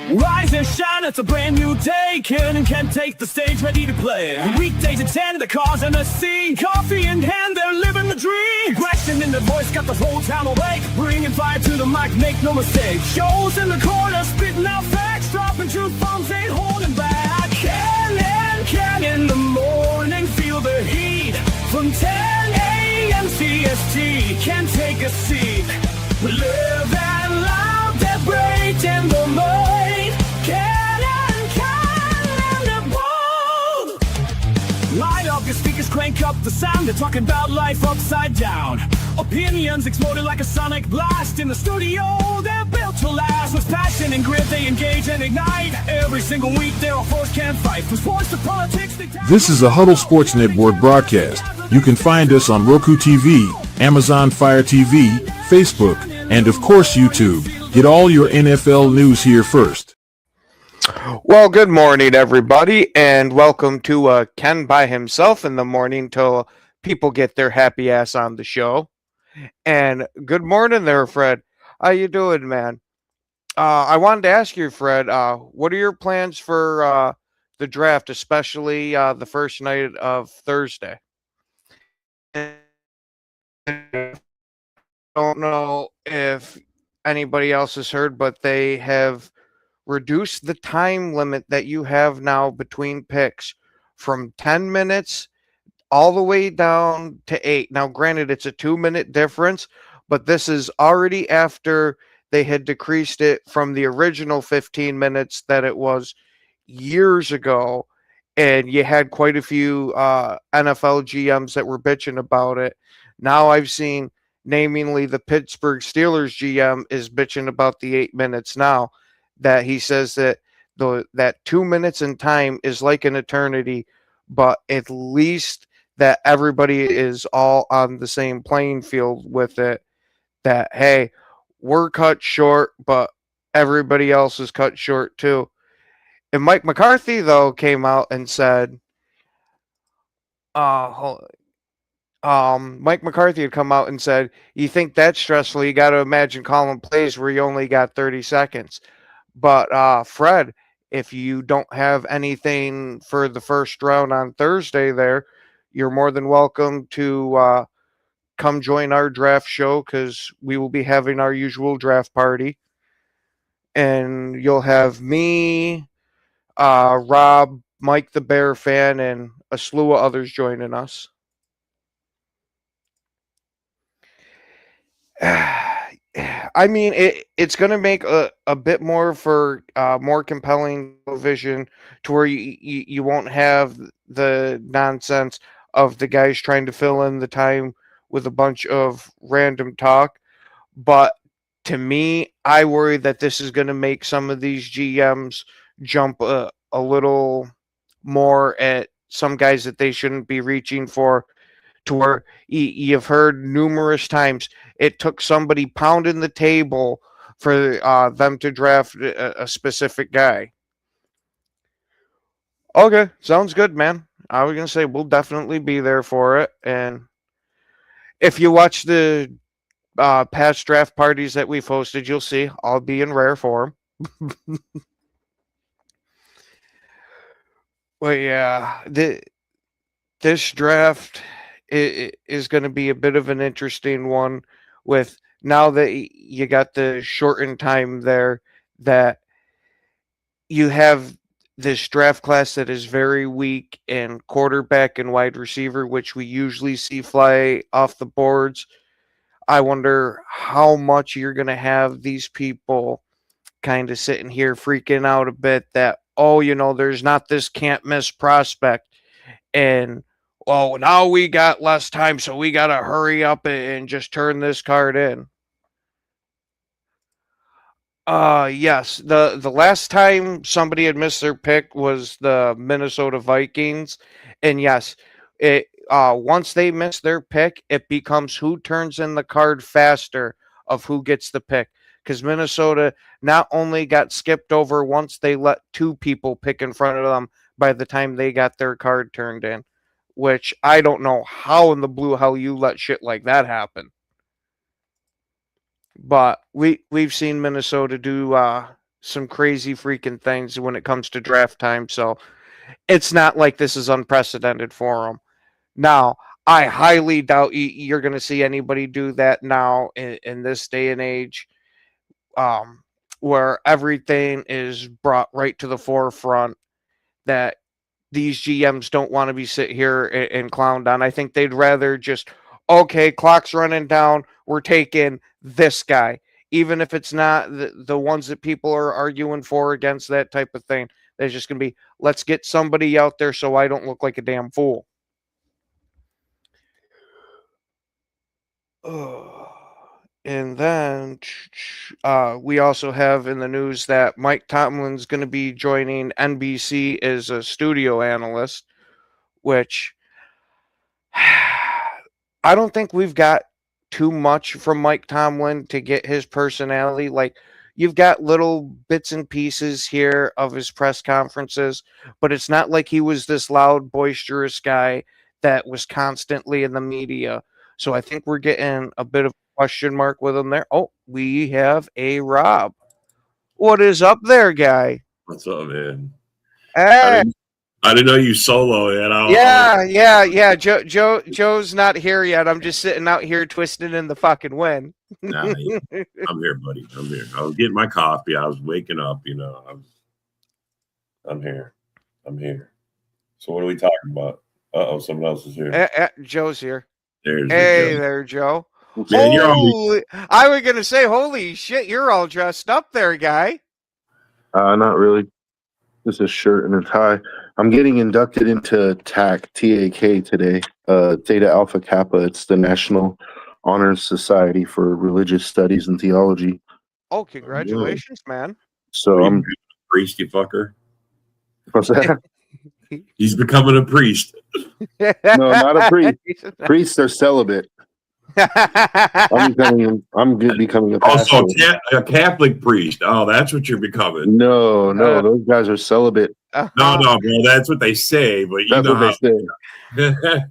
Rise and shine, it's a brand new day. Can take the stage, ready to play. Weekdays at 10, the cars and the scene. Coffee in hand, they're living the dream. Question in the voice, got the whole town awake. Bringing fire to the mic, make no mistake. Shows in the corner, spitting out facts. Dropping truth bombs, ain't holding back. Can in the morning, feel the heat. From 10 a.m. CST, can take a seat. Live and loud, that break in the mind. Light up your speakers, crank up the sound. They're talking about life upside down. Opinions exploded like a sonic blast. In the studio, they're built to last. With passion and grit, they engage and ignite. Every single week, they're a force can't fight. From sports to politics, This is a Huddle Sports Network broadcast. You can find us on Roku TV, Amazon Fire TV, Facebook, and of course YouTube. Get all your NFL news here first. Well, good morning, everybody, and welcome to Ken by himself in the morning till people get their happy ass on the show. And good morning there, Fred. How you doing, man? I wanted to ask you, Fred, what are your plans for the draft, especially the first night of Thursday? I don't know if anybody else has heard, but they have reduce the time limit that you have now between picks from 10 minutes all the way down to 8. Now, granted, it's a 2-minute difference, but this is already after they had decreased it from the original 15 minutes that it was years ago. And you had quite a few NFL GMs that were bitching about it. Now I've seen, namely, the Pittsburgh Steelers GM is bitching about the 8 minutes now. That he says that that 2 minutes in time is like an eternity, but at least that everybody is all on the same playing field with it. That, hey, we're cut short, but everybody else is cut short too. And Mike McCarthy, though, came out and said, Mike McCarthy had come out and said, you think that's stressful? You got to imagine calling plays where you only got 30 seconds. But, Fred, if you don't have anything for the first round on Thursday there, you're more than welcome to come join our draft show because we will be having our usual draft party. And you'll have me, Rob, Mike the Bear fan, and a slew of others joining us. I mean, it's going to make a bit more for more compelling television to where you won't have the nonsense of the guys trying to fill in the time with a bunch of random talk. But to me, I worry that this is going to make some of these GMs jump a little more at some guys that they shouldn't be reaching for. To where you've heard numerous times it took somebody pounding the table for them to draft a specific guy. Okay, sounds good, man. I was going to say we'll definitely be there for it. And if you watch the past draft parties that we've hosted, you'll see I'll be in rare form. Well, yeah, this draft is going to be a bit of an interesting one with now that you got the shortened time there, that you have this draft class that is very weak in quarterback and wide receiver, which we usually see fly off the boards. I wonder how much you're going to have these people kind of sitting here freaking out a bit that, oh, there's not this can't miss prospect. And oh, now we got less time, so we got to hurry up and just turn this card in. Yes. The last time somebody had missed their pick was the Minnesota Vikings. And yes, once they miss their pick, it becomes who turns in the card faster of who gets the pick. Because Minnesota not only got skipped over once they let two people pick in front of them by the time they got their card turned in. Which I don't know how in the blue hell you let shit like that happen. But we've seen Minnesota do some crazy freaking things when it comes to draft time. So it's not like this is unprecedented for him. Now, I highly doubt you're going to see anybody do that now in this day and age, um, where everything is brought right to the forefront, that these GMs don't want to be sit here and clowned on. I think they'd rather just, okay, clock's running down, we're taking this guy, even if it's not the ones that people are arguing for against, that type of thing. There's just going to be, let's get somebody out there so I don't look like a damn fool. And then we also have in the news that Mike Tomlin's going to be joining NBC as a studio analyst, which I don't think we've got too much from Mike Tomlin to get his personality. Like, you've got little bits and pieces here of his press conferences, but it's not like he was this loud, boisterous guy that was constantly in the media. So I think we're getting a bit of a question mark with him there. Oh, we have a Rob. What is up there, guy? What's up, man? Hey. I didn't know you solo yet. Yeah. Joe's not here yet. I'm just sitting out here twisting in the fucking wind. Nah, I'm here, buddy. I'm here. I was getting my coffee. I was waking up. I'm here. So what are we talking about? Someone else is here. Joe's here. There's hey Joe. there, Joe. Man, you're I was gonna say, holy shit, you're all dressed up there, guy. Not really. Just a shirt and a tie. I'm getting inducted into TAK today, Theta Alpha Kappa. It's the National Honor Society for Religious Studies and Theology. Oh, congratulations, man. So I'm a priest, you fucker. What's that? He's becoming a priest. No, not a priest. Priests are celibate. I'm becoming a pastor. Also, a Catholic priest. Oh, that's what you're becoming. No, those guys are celibate. No, bro, that's what they say. But that's what they say.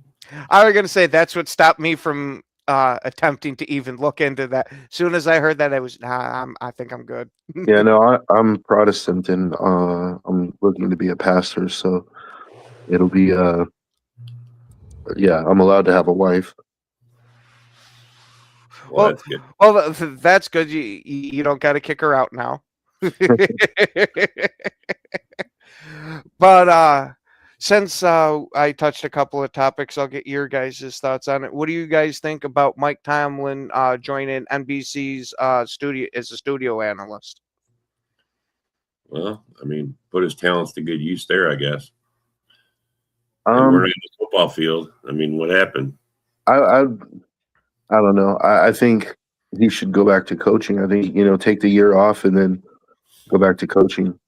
I was gonna say that's what stopped me from attempting to even look into that. As soon as I heard that, I think I'm good. Yeah, no, I'm Protestant and I'm looking to be a pastor, so it'll be yeah, I'm allowed to have a wife. Well, that's good. You don't got to kick her out now. But since I touched a couple of topics, I'll get your guys' thoughts on it. What do you guys think about Mike Tomlin joining NBC's studio as a studio analyst? Well, I mean, put his talents to good use there, I guess. We're in the football field. I mean, what happened? I don't know. I think he should go back to coaching. I think, take the year off and then go back to coaching.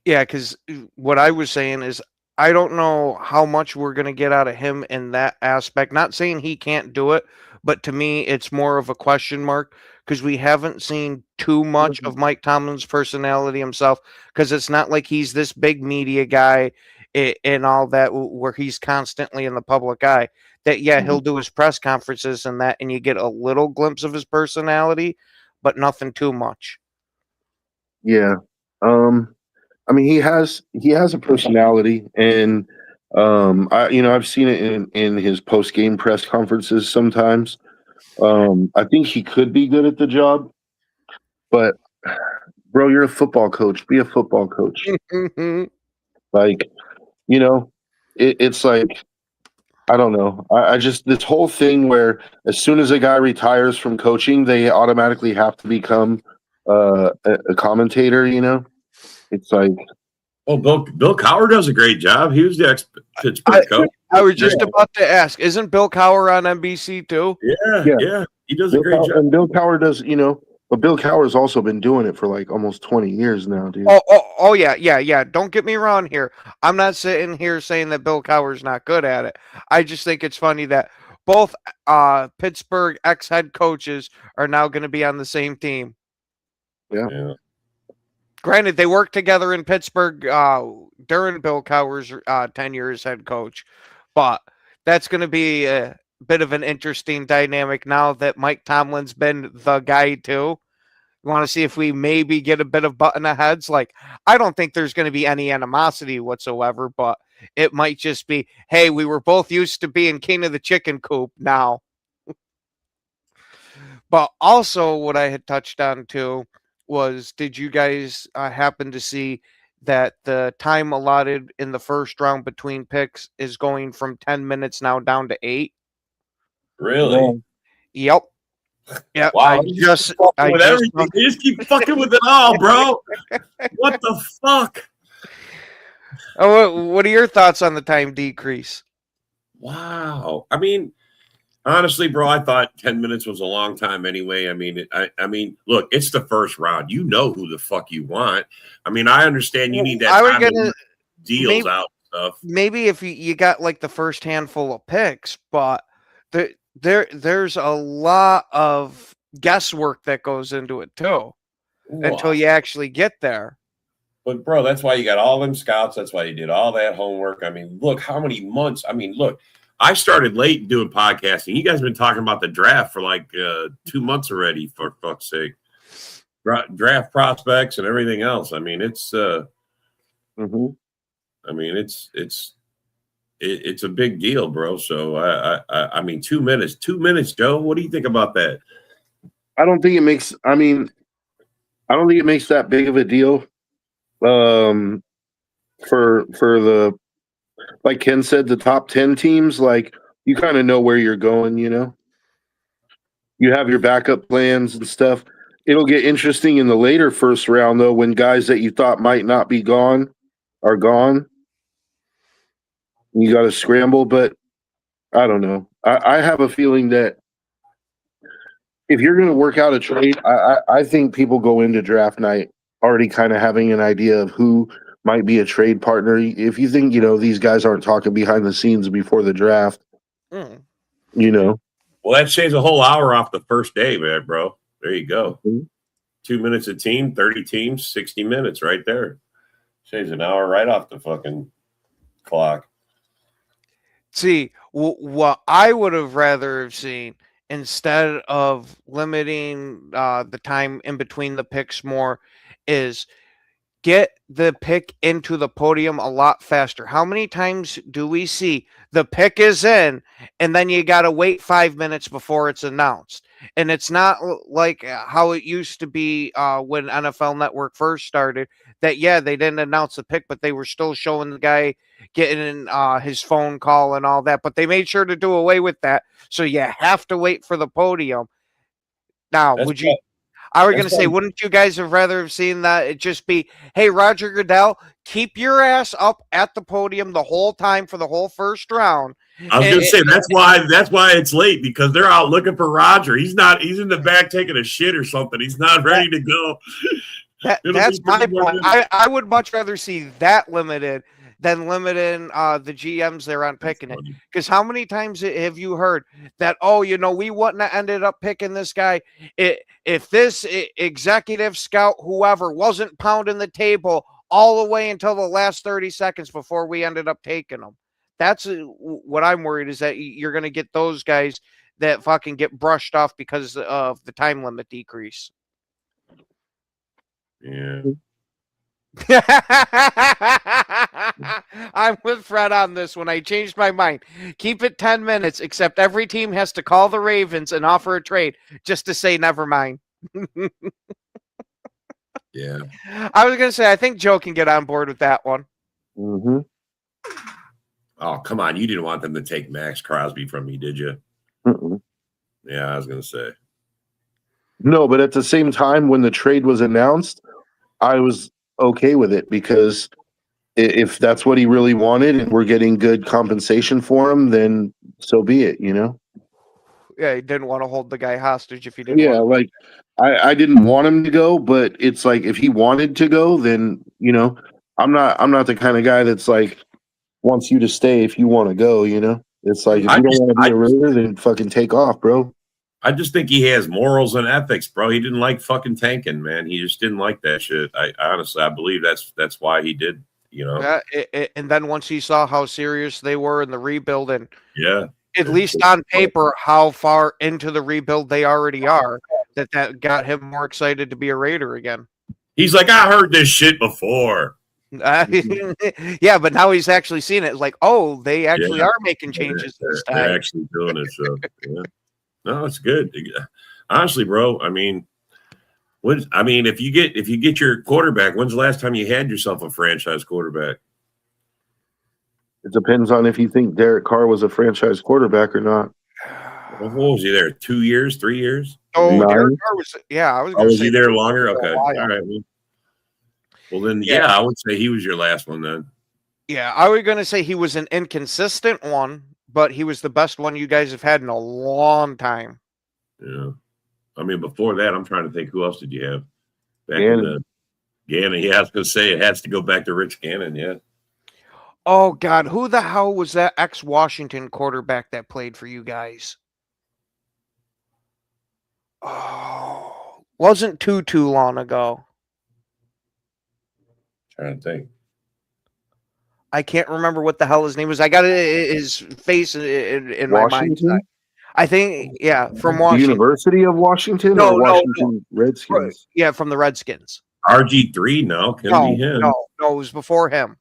Yeah, because what I was saying is I don't know how much we're going to get out of him in that aspect. Not saying he can't do it, but to me, it's more of a question mark because we haven't seen too much of Mike Tomlin's personality himself, because it's not like he's this big media guy and all that where he's constantly in the public eye. That, yeah, he'll do his press conferences and that, and you get a little glimpse of his personality, but nothing too much. Yeah. I mean, he has a personality, and I've seen it in his post-game press conferences sometimes. I think he could be good at the job, but bro, you're a football coach. Be a football coach. Like, it's like, I don't know. I just, this whole thing where as soon as a guy retires from coaching, they automatically have to become a commentator, It's like, oh, Bill Cowher does a great job. He was the ex-Pittsburgh coach. I was just about to ask, isn't Bill Cowher on NBC too? Yeah. He does a great job. And Bill Cowher does, but Bill Cowher's also been doing it for like almost 20 years now, dude. Oh yeah. Don't get me wrong here. I'm not sitting here saying that Bill Cowher's not good at it. I just think it's funny that both Pittsburgh ex-head coaches are now going to be on the same team. Yeah. Granted, they worked together in Pittsburgh during Bill Cowher's tenure as head coach, but that's going to be a bit of an interesting dynamic now that Mike Tomlin's been the guy too. You want to see if we maybe get a bit of button of heads? Like, I don't think there's going to be any animosity whatsoever, but it might just be, hey, we were both used to being king of the chicken coop now. But also, what I had touched on too was, did you guys happen to see that the time allotted in the first round between picks is going from 10 minutes now down to 8? Really? Yep. Yeah, Wow. I just with everything. You just keep fucking with it all, bro. What the fuck? Oh, what are your thoughts on the time decrease? Wow. I mean, honestly, bro, I thought 10 minutes was a long time anyway. I mean, look, it's the first round. You know who the fuck you want. I mean, I understand you need that I was time gonna to deals maybe, out and stuff. maybe if you got like the first handful of picks, but there's a lot of guesswork that goes into it too until you actually get there. But bro, that's why you got all them scouts. That's why you did all that homework. I mean, look how many months. I mean, look, I started late doing podcasting. You guys have been talking about the draft for like 2 months already, for fuck's sake. Draft prospects and everything else. I mean, it's I mean, it's a big deal, bro. So I mean, 2 minutes, Joe. What do you think about that? I don't think it makes. I mean, I don't think it makes that big of a deal. For the, like Ken said, the top 10 teams, like, you kind of know where you're going. You know, you have your backup plans and stuff. It'll get interesting in the later first round, though, when guys that you thought might not be gone are gone. You got to scramble, but I don't know. I have a feeling that if you're going to work out a trade, I think people go into draft night already kind of having an idea of who might be a trade partner. If you think, you know, these guys aren't talking behind the scenes before the draft, you know. Well, that shaves a whole hour off the first day, man, bro. There you go. 2 minutes a team, 30 teams, 60 minutes right there. Shaves an hour right off the fucking clock. See, what I would have rather have seen, instead of limiting the time in between the picks more, is get the pick into the podium a lot faster. How many times do we see the pick is in and then you got to wait 5 minutes before it's announced? And it's not like how it used to be when NFL Network first started, that, yeah, they didn't announce the pick, but they were still showing the guy getting his phone call and all that. But they made sure to do away with that. So you have to wait for the podium. Now, I was going to say, wouldn't you guys have rather have seen that it just be, hey, Roger Goodell, keep your ass up at the podium the whole time for the whole first round? I was going to say that's why it's late, because they're out looking for Roger. He's in the back taking a shit or something. He's not ready to go. That's my point. I would much rather see that limited than limiting the GMs there on picking it. Because how many times have you heard that, oh, you know, we wouldn't have ended up picking this guy if this executive scout, whoever, wasn't pounding the table all the way until the last 30 seconds before we ended up taking them. That's what I'm worried, is that you're going to get those guys that fucking get brushed off because of the time limit decrease. Yeah. I'm with Fred on this one. I changed my mind. Keep it 10 minutes, except every team has to call the Ravens and offer a trade just to say never mind. Yeah. I was going to say, I think Joe can get on board with that one. Oh, come on. You didn't want them to take Max Crosby from me, did you? Yeah, I was going to say. No, but at the same time, when the trade was announced, I was okay with it, because if that's what he really wanted and we're getting good compensation for him, then so be it, you know? Yeah, he didn't want to hold the guy hostage if he didn't. Yeah, like I didn't want him to go, but it's like, if he wanted to go, then, you know, I'm not the kind of guy that's like wants you to stay if you want to go, you know? It's like, if you don't want to be a Raider, then fucking take off, bro. I just think he has morals and ethics, bro. He didn't like fucking tanking, man. He just didn't like that shit. I honestly believe that's why he did, you know. Yeah, and then once he saw how serious they were in the rebuild, and yeah, at least on paper, how far into the rebuild they already are, that got him more excited to be a Raider again. He's like, I heard this shit before. Yeah, but now he's actually seen it. It's like, oh, they actually Yeah. are making changes this They're time. actually doing it. So, yeah. No, it's good. Honestly, bro. I mean, if you get your quarterback, when's the last time you had yourself a franchise quarterback? It depends on if you think Derek Carr was a franchise quarterback or not. What was he there? 2 years, 3 years? Oh, Nine? Derek Carr was. Yeah, I was. Oh, Gonna was say he there longer? for a Okay. while. All right. Well, then, Yeah. yeah, I would say he was your last one then. Yeah, I was going to say he was an inconsistent one, but he was the best one you guys have had in a long time. Yeah. I mean, before that, I'm trying to think, who else did you have? Back Gannon. Gannon. Yeah, I was going to say it has to go back to Rich Gannon. Yeah. Oh God, who the hell was that ex-Washington quarterback that played for you guys? Oh, wasn't too long ago. Trying to think. I can't remember what the hell his name was. I got his face in my mind. Washington? I think, yeah, from The Washington. University of Washington No, or no, Washington Redskins? Yeah, from the Redskins. RG3, no, couldn't be him. No, it was before him.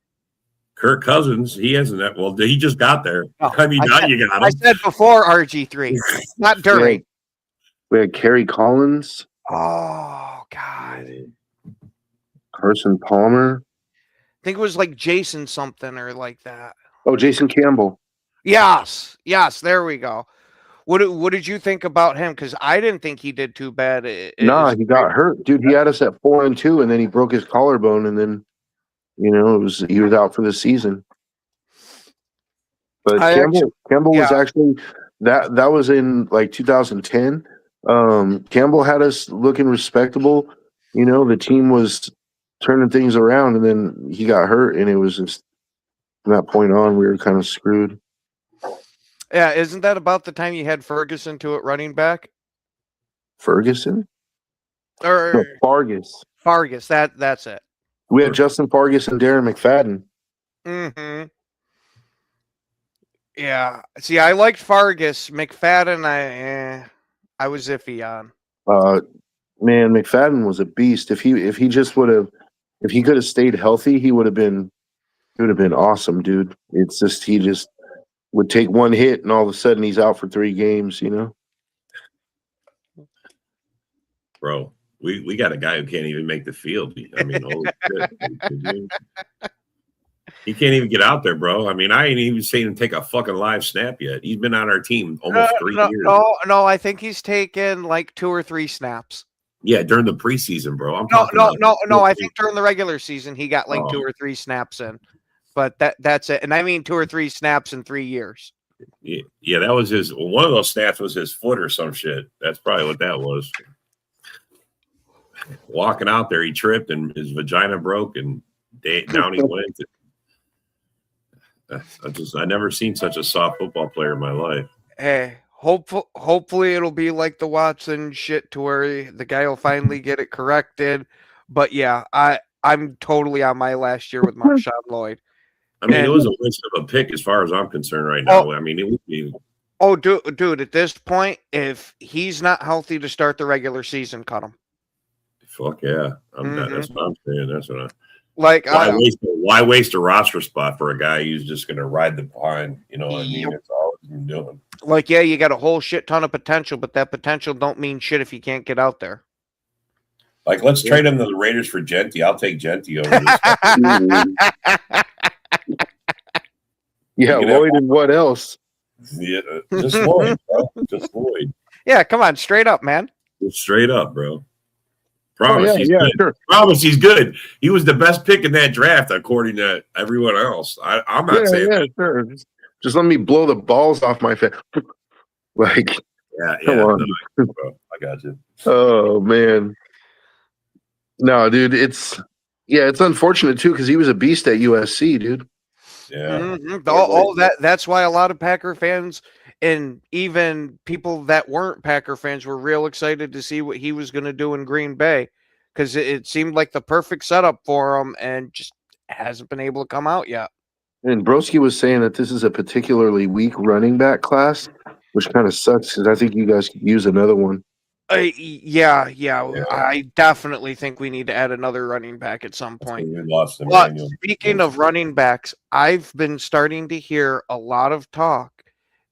Kirk Cousins, he hasn't that. Well, he just got there. No, I mean, I now said- you got I him. said before RG3, not during. We had Kerry Collins, Oh God, Carson Palmer. I think it was like Jason something or like that. Oh, Jason Campbell. Yes, there we go. What did you think about him? Because I didn't think he did too bad. Nah, he got hurt, dude. He had us at 4-2, and then he broke his collarbone, and then he was out for the season. But Campbell was actually that was in like 2010. Campbell had us looking respectable. The team was turning things around, and then he got hurt, and it was just from that point on we were kind of screwed. Yeah, isn't that about the time you had Ferguson to it running back? Ferguson? Or No, Fargus. Fargus, that's it. We had Justin Fargus and Darren McFadden. Mm-hmm. Yeah. See, I liked Fargus. McFadden, I was iffy on. Man, McFadden was a beast. If he could have stayed healthy, he would have been awesome, dude. It's just he just would take one hit and all of a sudden he's out for 3 games, Bro, we got a guy who can't even make the field. I mean, holy shit. He can't even get out there, bro. I mean, I ain't even seen him take a fucking live snap yet. He's been on our team almost 3 years. No, I think he's taken like 2 or 3 snaps. Yeah, during the preseason, bro. No. I think during the regular season he got like 2 or 3 snaps in. But that's it. And I mean 2 or 3 snaps in 3 years. Yeah, that was his. One of those snaps was his foot or some shit. That's probably what that was. Walking out there, he tripped and his vagina broke, and down he went. I never seen such a soft football player in my life. Hey, hopefully it'll be like the Watson shit to where the guy will finally get it corrected. But yeah, I'm totally on my last year with Marshawn Lloyd. I mean, it was a waste of a pick as far as I'm concerned right now. I mean, it would be. Oh, dude, at this point, if he's not healthy to start the regular season, cut him. Fuck yeah. That's what I'm saying. That's what I like. Why waste a roster spot for a guy who's just going to ride the pine? You know what I mean? That's all he's been doing. Like, yeah, you got a whole shit ton of potential, but that potential don't mean shit if you can't get out there. Like, let's trade him to the Raiders for Genti. I'll take Genti over this. Yeah, Lloyd and what else? Yeah, just Lloyd, bro. Just Lloyd. Yeah, come on, straight up, man. Just straight up, bro. Promise he's good. Sure. Promise he's good. He was the best pick in that draft, according to everyone else. I'm not saying that. Sure. Just let me blow the balls off my face. Like, Yeah, come on. No, bro. I got you. Oh man. No, dude, it's unfortunate too because he was a beast at USC, dude. Yeah. Mm-hmm. All that's why a lot of Packer fans and even people that weren't Packer fans were real excited to see what he was going to do in Green Bay because it seemed like the perfect setup for him and just hasn't been able to come out yet. And Broski was saying that this is a particularly weak running back class, which kind of sucks because I think you guys could use another one. Yeah, Yeah. I definitely think we need to add another running back at some point. We lost But Emmanuel. speaking of running backs, I've been starting to hear a lot of talk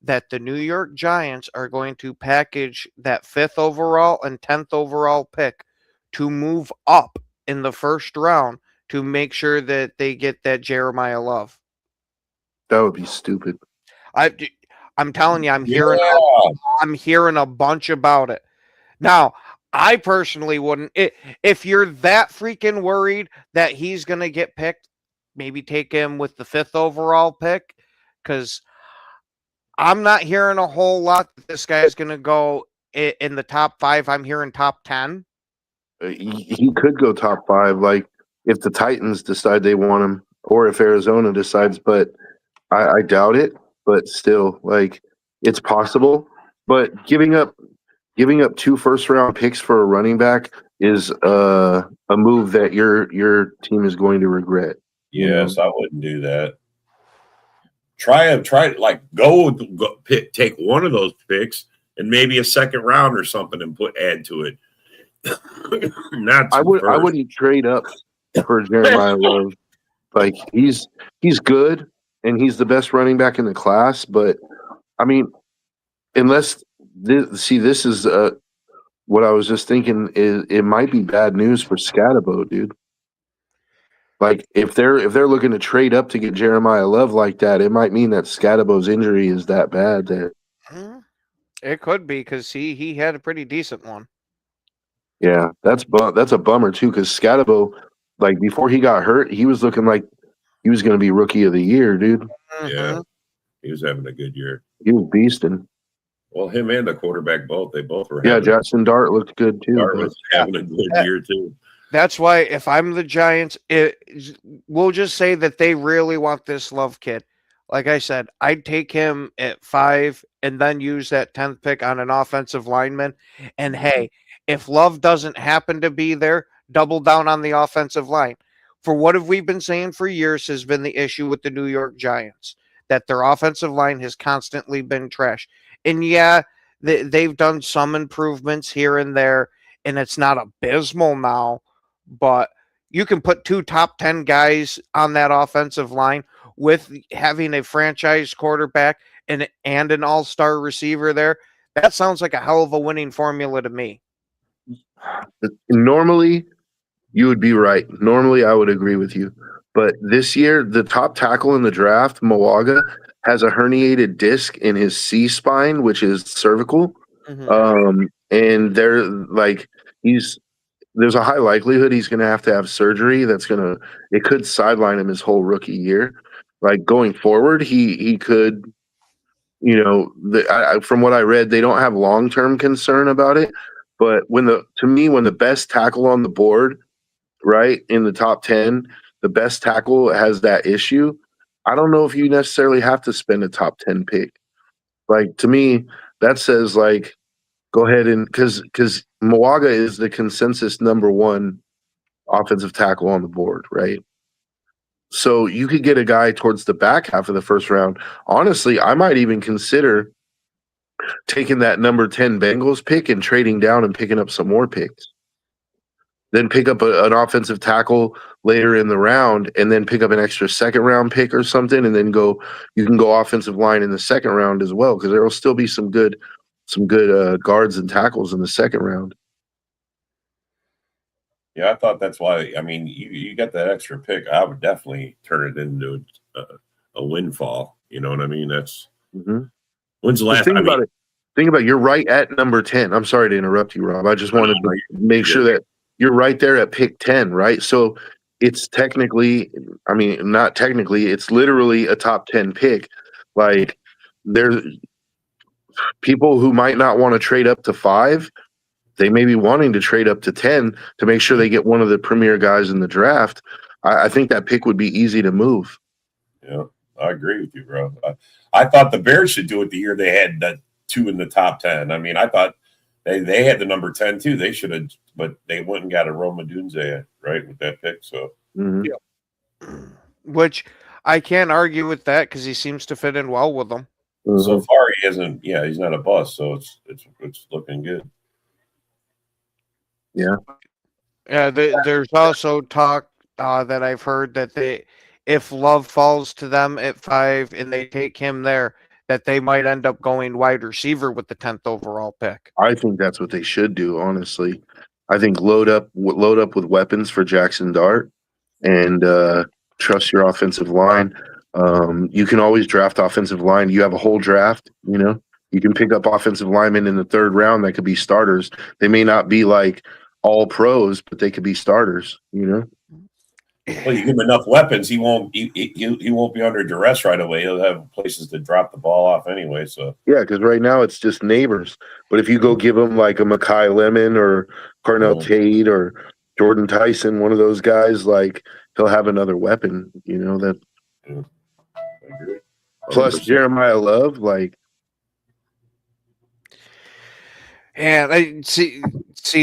that the New York Giants are going to package that 5th overall and 10th overall pick to move up in the first round to make sure that they get that Jeremiah Love. That would be stupid. I'm telling you, Yeah. I'm hearing a bunch about it. Now, I personally wouldn't. If you're that freaking worried that he's going to get picked, maybe take him with the 5th overall pick, because I'm not hearing a whole lot that this guy's going to go in the top 5. I'm hearing top 10. He could go top 5, like if the Titans decide they want him, or if Arizona decides. But I doubt it. But still, like, it's possible. But giving up 2 first-round picks for a running back is a move that your team is going to regret. Yes, I wouldn't do that. Try like go take one of those picks and maybe a second round or something and add to it. I wouldn't trade up for Jeremiah Love. Like, he's good and he's the best running back in the class, but I mean, unless this is what I was just thinking is it might be bad news for Scatabo, dude. Like, if they're looking to trade up to get Jeremiah Love like that, it might mean that Scadabo's injury is that bad there. It could be, because he had a pretty decent one. Yeah, that's a bummer too, because Scatabo, like, before he got hurt, he was looking like he was going to be rookie of the year, dude. Yeah, he was having a good year. He was beasting. Well, him and the quarterback they both were. Yeah, Jackson Dart looked good too. Dart was having a good year too. That's why if I'm the Giants, we'll just say that they really want this Love kid. Like I said, I'd take him at 5 and then use that 10th pick on an offensive lineman. And hey, if Love doesn't happen to be there, double down on the offensive line. For what have we been saying for years has been the issue with the New York Giants, that their offensive line has constantly been trash. And yeah, they've done some improvements here and there, and it's not abysmal now, but you can put 2 top 10 guys on that offensive line with having a franchise quarterback and an all-star receiver there. That sounds like a hell of a winning formula to me. Normally, you would be right. Normally, I would agree with you. But this year, the top tackle in the draft, Moaga, has a herniated disc in his C-spine, which is cervical. And they're like, there's a high likelihood he's going to have surgery. It could sideline him his whole rookie year. Like, going forward, he could, from what I read, they don't have long-term concern about it. But when the best tackle on the board, right, in the top 10, the best tackle has that issue, I don't know if you necessarily have to spend a top 10 pick. Like, to me, that says, like, go ahead and because Moaga is the consensus number 1 offensive tackle on the board, right? So you could get a guy towards the back half of the first round. Honestly, I might even consider taking that number 10 Bengals pick and trading down and picking up some more picks. Then pick up an offensive tackle later in the round, and then pick up an extra second round pick or something, and then you can go offensive line in the second round as well, because there will still be some good guards and tackles in the second round. Yeah, I thought that's why. I mean, you got that extra pick. I would definitely turn it into a windfall. You know what I mean? That's when's the last time? Think about it. You're right at number 10. I'm sorry to interrupt you, Rob. I just wanted to make sure that you're right there at pick 10, right? So it's technically, I mean, not technically, it's literally a top 10 pick. Like, there's people who might not want to trade up to 5. They may be wanting to trade up to 10 to make sure they get one of the premier guys in the draft. I think that pick would be easy to move. Yeah, I agree with you, bro. I thought the Bears should do it the year they had that 2 in the top 10. I mean, I thought they had the number 10 too. They should have, but they went and got a Rome Odunze, right, with that pick. So, which I can't argue with that, because he seems to fit in well with them. So far, he hasn't. Yeah, he's not a bust. So it's looking good. There's also talk that I've heard that if Love falls to them at 5 and they take him there, that they might end up going wide receiver with the 10th overall pick. I think that's what they should do. Honestly, I think load up with weapons for Jackson Dart and trust your offensive line. You can always draft offensive line. You have a whole draft. You can pick up offensive linemen in the 3rd round that could be starters. They may not be like all pros, but they could be starters. Well, you give him enough weapons, he won't be under duress right away. He'll have places to drop the ball off anyway. So Yeah, because right now it's just neighbors. But if you go give him like a Makai Lemon or Carnell Tate or Jordan Tyson, one of those guys, like he'll have another weapon. That. I agree. Plus Jeremiah Love, like. And I see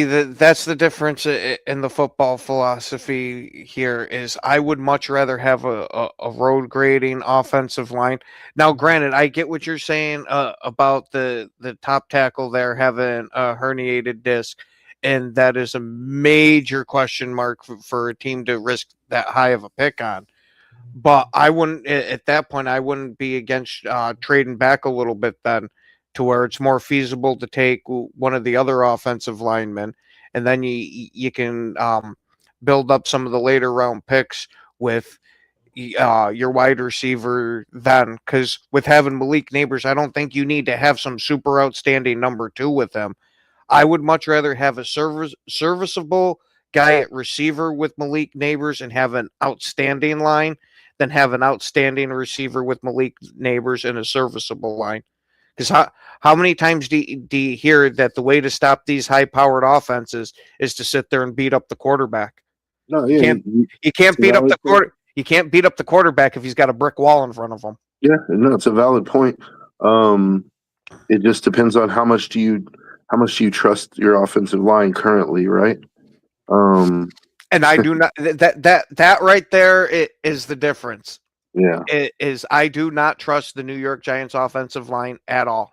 that's the difference in the football philosophy here is I would much rather have a road grading offensive line. Now, granted, I get what you're saying about the top tackle there having a herniated disc, and that is a major question mark for a team to risk that high of a pick on. But I wouldn't at that point. I wouldn't be against trading back a little bit then, to where it's more feasible to take one of the other offensive linemen, and then you can build up some of the later round picks with your wide receiver then. Because with having Malik Neighbors, I don't think you need to have some super outstanding number 2 with him. I would much rather have a serviceable guy at receiver with Malik Neighbors and have an outstanding line than have an outstanding receiver with Malik Neighbors and a serviceable line. Because how many times do you hear that the way to stop these high-powered offenses is to sit there and beat up the quarterback? No, yeah, You can't beat up the quarter. You can't beat up the quarterback if he's got a brick wall in front of him. Yeah, no, it's a valid point. It just depends on how much do you trust your offensive line currently, right? And I do not. That right there is the difference. Yeah, I do not trust the New York Giants offensive line at all.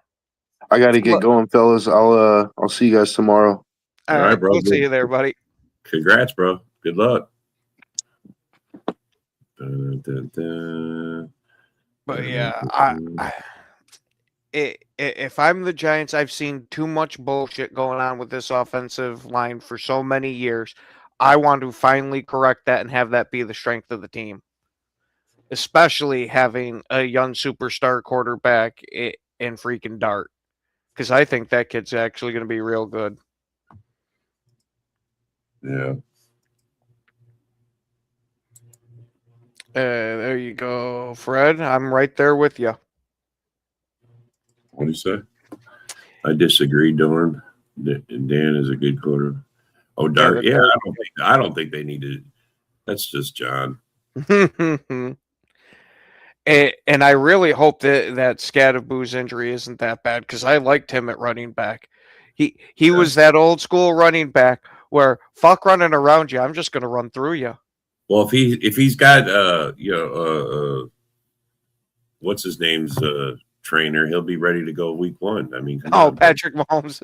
I got to get going, fellas. I'll see you guys tomorrow. All right, bro. We'll see you there, buddy. Congrats, bro. Good luck. Dun, dun, dun. But yeah, if I'm the Giants, I've seen too much bullshit going on with this offensive line for so many years. I want to finally correct that and have that be the strength of the team. Especially having a young superstar quarterback in freaking Dart. Because I think that kid's actually going to be real good. Yeah. There you go, Fred. I'm right there with you. What do you say? I disagree, Dorn. Dan is a good quarter. Oh, Dart. Yeah, I don't think they need to. That's just John. And I really hope that Scadaboo's injury isn't that bad, because I liked him at running back. He was that old school running back where fuck running around you, I'm just going to run through you. Well, if he's got what's his name's trainer, he'll be ready to go week 1. I mean, Patrick Mahomes.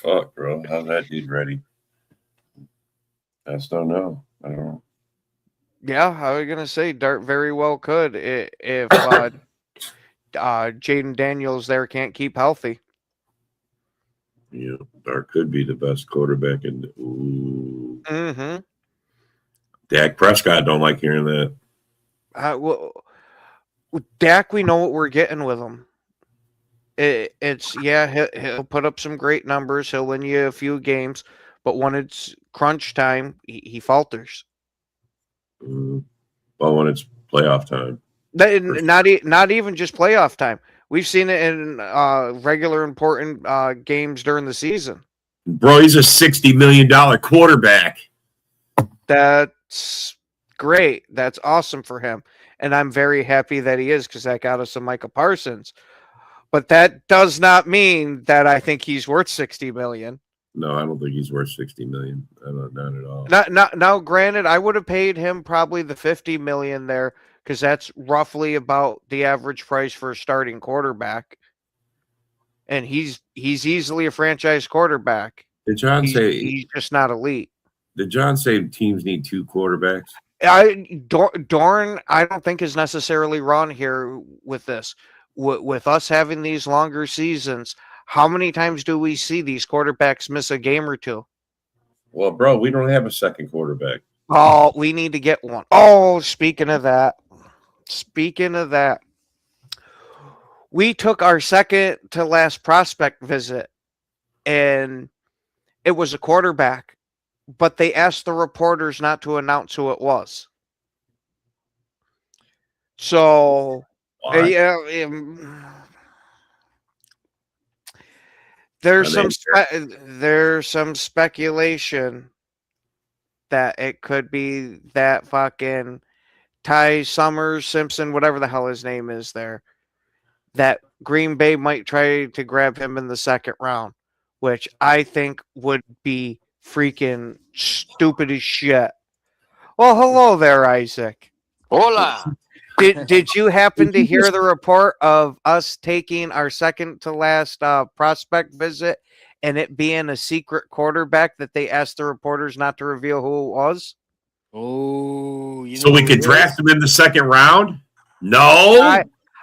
Fuck, bro, how's that dude ready? I just don't know. I don't know. Yeah, I was gonna say Dart very well could if Jaden Daniels there can't keep healthy. Yeah, Dart could be the best quarterback in. Mm-hmm. Dak Prescott don't like hearing that. Well, Dak, we know what we're getting with him. He'll put up some great numbers. He'll win you a few games, but when it's crunch time, he falters. Well, when it's playoff time, not even just playoff time. We've seen it in regular important games during the season. Bro, he's a $60 million quarterback. That's great. That's awesome for him, and I'm very happy that he is, because that got us some Micah Parsons. But that does not mean that I think he's worth $60 million. No, I don't think he's worth $60 million. Not at all. Now, granted, I would have paid him probably the $50 million there, because that's roughly about the average price for a starting quarterback, and he's easily a franchise quarterback. Did John say? He's just not elite. Did John say teams need 2 quarterbacks? Dorn, I don't think is necessarily wrong here with this. With us having these longer seasons, how many times do we see these quarterbacks miss a game or two? Well, bro, we don't have a second quarterback. Oh, we need to get one. Oh, speaking of that, we took our second to last prospect visit, and it was a quarterback, but they asked the reporters not to announce who it was. So, Why? yeah, there's Are there's some speculation that it could be that fucking Ty Summers, Simpson, whatever the hell his name is there, that Green Bay might try to grab him in the second round, which I think would be freaking stupid as shit. Well, hello there, Isaac. Hola. Did you happen to hear the report of us taking our second to last prospect visit and it being a secret quarterback that they asked the reporters not to reveal who it was? Oh, So we could draft him in the second round? No.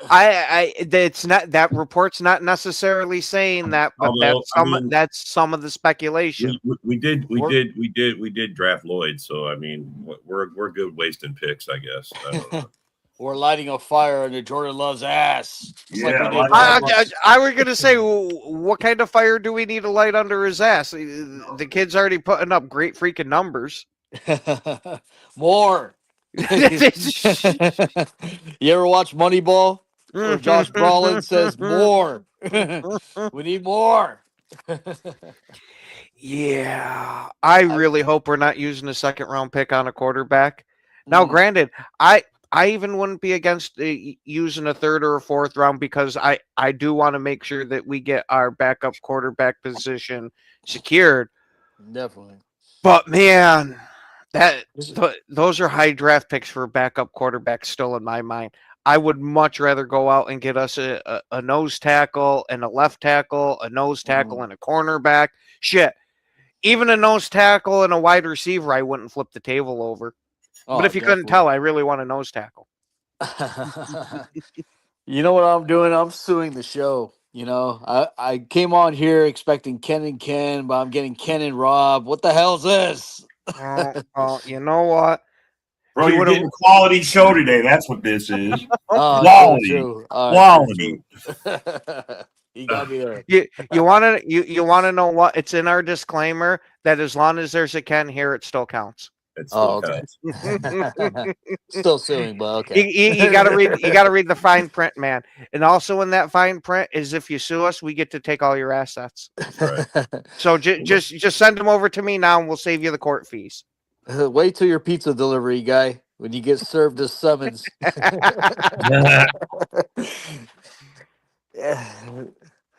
It's not, that report's not necessarily saying that, but Although, that's some of the speculation. we did draft Lloyd, so I mean we're good wasting picks, I guess. I don't know. We're lighting a fire under Jordan Love's ass. Just Yeah, we did I was gonna say, what kind of fire do we need to light under his ass? The kid's already putting up great freaking numbers. More. You ever watch Moneyball? Where Josh Brolin says more. We need more. Yeah, I really hope we're not using a second round pick on a quarterback. Now, granted, I even wouldn't be against using a third or a fourth round because I do want to make sure that we get our backup quarterback position secured. Definitely. But man, those are high draft picks for backup quarterbacks still in my mind. I would much rather go out and get us a nose tackle and a left tackle, a nose tackle and a cornerback. Shit. Even a nose tackle and a wide receiver, I wouldn't flip the table over. But if you couldn't tell, I really want a nose tackle. You know what I'm doing? I'm suing the show. You know, I came on here expecting Ken and Ken, but I'm getting Ken and Rob. What the hell's this? You know what? Bro, you're getting a quality show today. That's what this is. Quality. True. Quality. You got me there. You want to know what? It's in our disclaimer that as long as there's a Ken here, it still counts. Okay. Still suing, but okay. You gotta read. You gotta read the fine print, man. And also in that fine print is if you sue us, we get to take all your assets. Right. So just send them over to me now, and we'll save you the court fees. Wait till your pizza delivery guy when you get served a summons.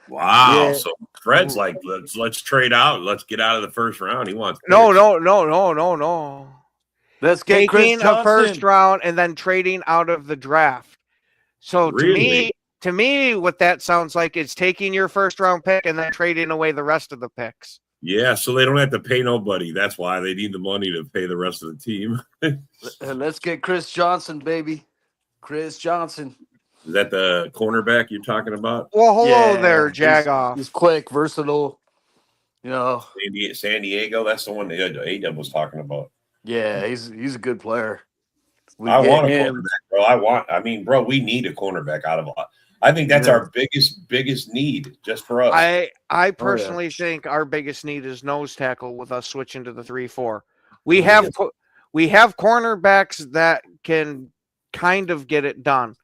Wow. Yeah. So Fred's like, let's trade out. Let's get out of the first round. He wants No. Let's get Chris Taking a Johnson. first round and then trading out of the draft. So Really? to me, what that sounds like is taking your first round pick and then trading away the rest of the picks. Yeah, so they don't have to pay nobody. That's why they need the money to pay the rest of the team. Let's get Chris Johnson, baby. Chris Johnson. Is that the cornerback you're talking about? Well, hello Yeah, there, Jagoff. He's quick, versatile. You know. San Diego, that's the one that A-Dub was talking about. Yeah, he's a good player. I want a cornerback, bro. Bro, we need a cornerback out of a lot. I think that's our biggest need just for us. I personally think our biggest need is nose tackle with us switching to the 3-4. We have cornerbacks that can kind of get it done.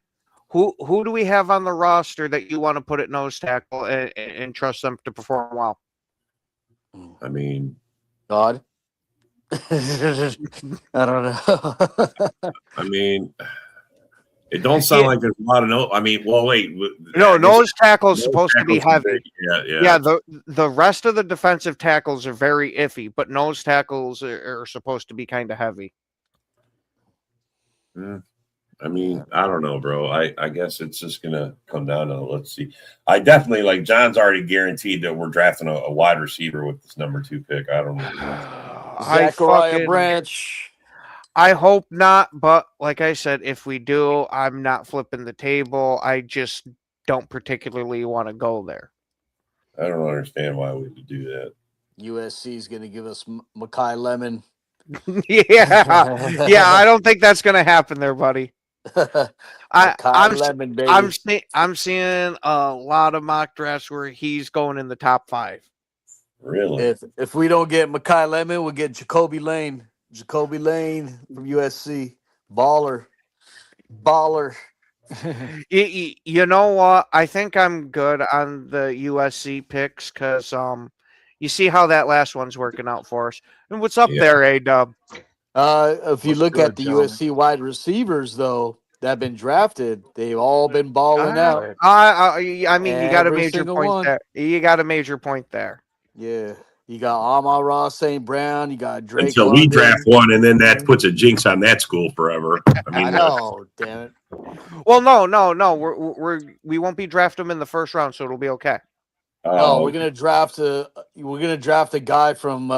Who do we have on the roster that you want to put at nose tackle and trust them to perform well? I mean, God. I don't know. I mean, it don't sound like there's a lot of wait. No, nose tackle is supposed to be heavy. Yeah. The rest of the defensive tackles are very iffy, but nose tackles are supposed to be kind of heavy. I mean, I don't know, bro. I guess it's just gonna come down to let's see. I definitely like John's already guaranteed that we're drafting a wide receiver with this number 2 pick. I don't know. Zachariah Branch. I hope not, but like I said, if we do, I'm not flipping the table. I just don't particularly want to go there. I don't understand why we would do that. USC is going to give us Makai Lemon. Yeah, I don't think that's going to happen there, buddy. I'm seeing a lot of mock drafts where he's going in the top 5. Really? If we don't get Makai Lemon, we'll get Jacoby Lane. Jacoby Lane from USC. Baller. You know what? I think I'm good on the USC picks because you see how that last one's working out for us. And what's up there, A-Dub? If you look at the USC wide receivers, though, that have been drafted, they've all been balling out. I mean, you got a Every major single point one. there. You got a major point there. Yeah. You got Amon-Ra St. Brown. You got Drake Until we London. draft one, and then that puts a jinx on that school forever. I mean, I know, damn it. Well, no. We won't be drafting him in the first round, so it'll be okay. No, we're gonna draft a guy from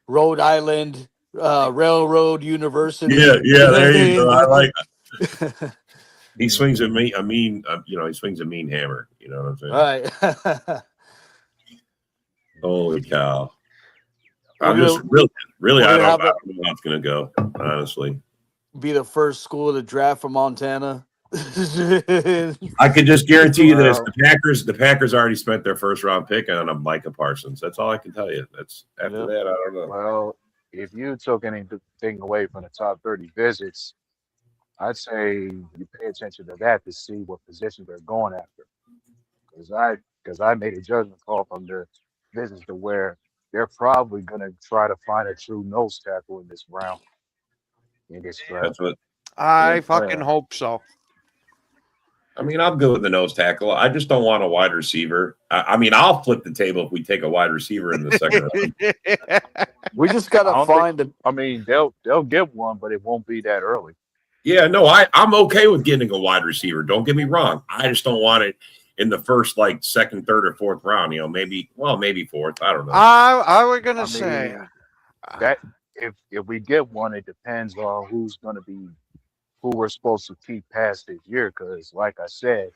Rhode Island Railroad University. Yeah, there you go. I like that. He swings a mean hammer. You know what I'm saying? Right. Holy cow! We're I'm just gonna- really. we're I gonna don't know how it's gonna go. Honestly, Be the first school to draft from Montana. I can just guarantee you this: the Packers already spent their first round pick on a Micah Parsons. That's all I can tell you. That's after that, I don't know. Well, if you took anything away from the top 30 visits, I'd say you pay attention to that to see what positions they're going after. Because I made a judgment call from the visits to where they're probably going to try to find a true nose tackle in this round. In this draft. That's what I fucking hope so. I mean. I'm good with the nose tackle. I just don't want a wide receiver. I mean, I'll flip the table if we take a wide receiver in the second round. We just gotta find I mean, they'll get one, but it won't be that early. Yeah, no, I'm okay with getting a wide receiver. Don't get me wrong. I just don't want it in the first, like, second, third, or fourth round. You know, maybe fourth. I don't know. I was gonna say that if we get one, it depends on who we're supposed to keep past this year. Because, like I said,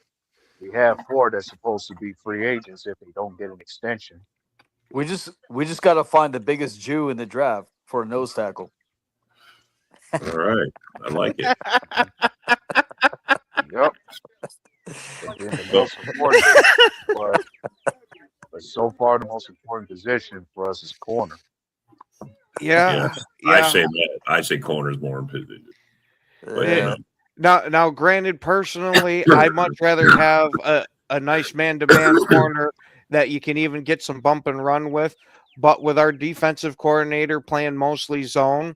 we have 4 that's supposed to be free agents if they don't get an extension. We just gotta find the biggest Jew in the draft for a nose tackle. All right. I like it. Yep. And then the most important, but so far the most important position for us is corner. yeah. I say that. I say corner's more important. But, you know, Now, granted, personally, I'd much rather have a nice man-to-man corner that you can even get some bump and run with. But with our defensive coordinator playing mostly zone,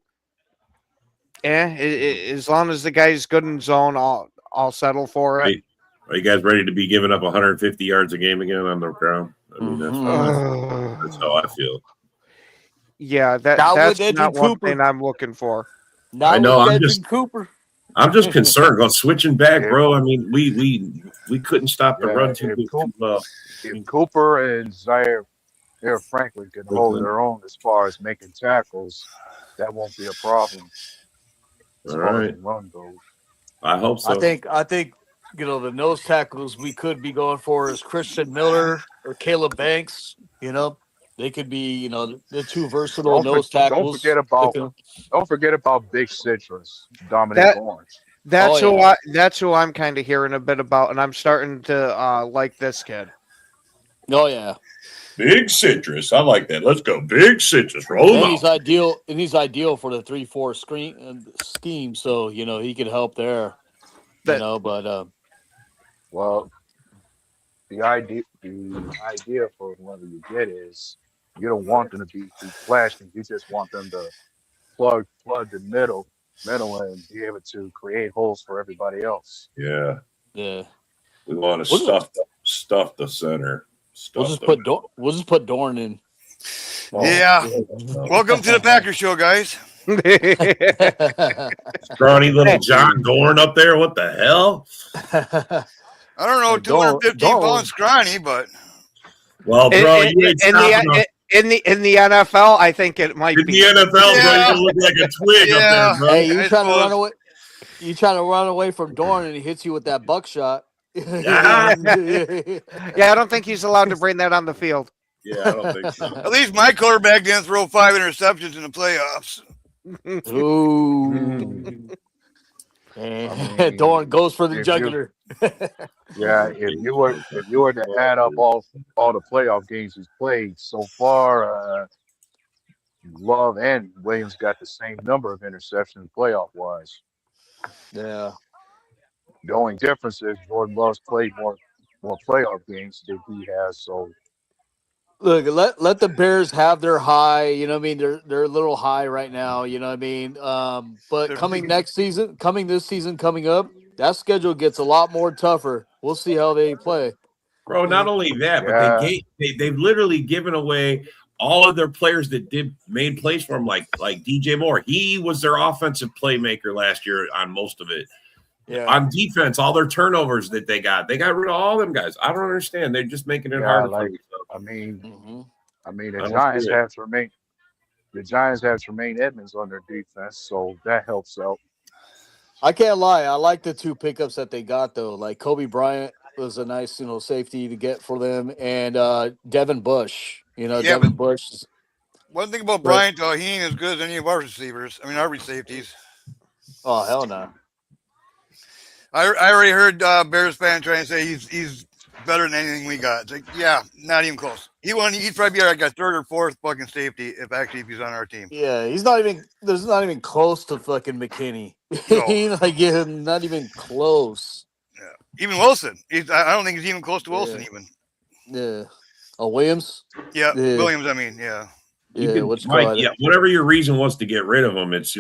as long as the guy's good in zone, I'll settle for it. Are you guys ready to be giving up 150 yards a game again on the ground? I mean, that's how I feel. Yeah, that's not one thing I'm looking for. I know. Cooper. I'm just concerned about switching back, bro. I mean, we couldn't stop the run too well. If Cooper and Zaire Franklin can hold their own as far as making tackles, that won't be a problem. As far as the run goes. I hope so. I think the nose tackles we could be going for is Christian Miller or Caleb Banks. They could be, the 2 versatile nose tackles. Don't forget about Big Citrus, Dominic Lawrence. That's who I'm kind of hearing a bit about, and I'm starting to like this kid. Oh yeah, Big Citrus. I like that. Let's go, Big Citrus. Roll him out. He's ideal for the 3-4 scheme. So he could help there. Well, the idea for whoever you get is you don't want them to be too flashy. You just want them to plug the middle and be able to create holes for everybody else. Yeah. Yeah. We want to stuff the center. We'll just put Dorn in. Yeah. Welcome to the Packers show, guys. Scrawny little John Dorn up there. What the hell? I don't know, Hey, Dorn- 215 Dorn- pounds scrawny, but Well, bro, you ain't stopping us. in the NFL, I think it might In be. the NFL, bro, Yeah. you look like a twig up Yeah. there, bro. Hey, you I trying to run suppose. away? You trying to run away from Dorn, and he hits you with that buckshot. Yeah. Yeah, I don't think he's allowed to bring that on the field. Yeah, I don't think so. At least my quarterback didn't throw 5 interceptions in the playoffs. Ooh. And I mean, Dorn goes for the if you- jugular. Yeah, if you were to add up all the playoff games he's played so far, Love and Williams got the same number of interceptions playoff wise. Yeah. The only difference is Jordan Love's played more playoff games than he has. So Look, let the Bears have their high. You know what I mean? They're a little high right now. You know what I mean? But coming this season coming up, that schedule gets a lot more tougher. We'll see how they play. Bro, not only that, Yeah. but they've literally given away all of their players that made plays for them, like DJ Moore. He was their offensive playmaker last year on most of it. Yeah. On defense, all their turnovers that they got rid of all them guys. I don't understand. They're just making it Yeah, hard. like- for I mean, Mhm. the I don't Giants see it. have to remain. The Giants have Tremaine Edmonds on their defense, so that helps out. I can't lie. I like the two pickups that they got though. Like Kobe Bryant was a nice, safety to get for them, and Devin Bush. Yeah, Devin Bush. One thing about Right. Bryant, though, he ain't as good as any of our receivers. I mean, our safeties. Oh hell no. I already heard Bears fan trying to say he's better than anything we got. It's like, yeah, not even close. He'd probably be like a third or fourth fucking safety if he's on our team. Yeah, he's not even. There's not even close to fucking McKinney. No. Not even close. Even Wilson. I don't think he's even close to Wilson. Yeah. Even. Yeah. Oh, Williams. Yeah, Yeah. Williams. I mean, yeah. You Yeah. can- What's Mike, called? yeah, whatever your reason was to get rid of him, it's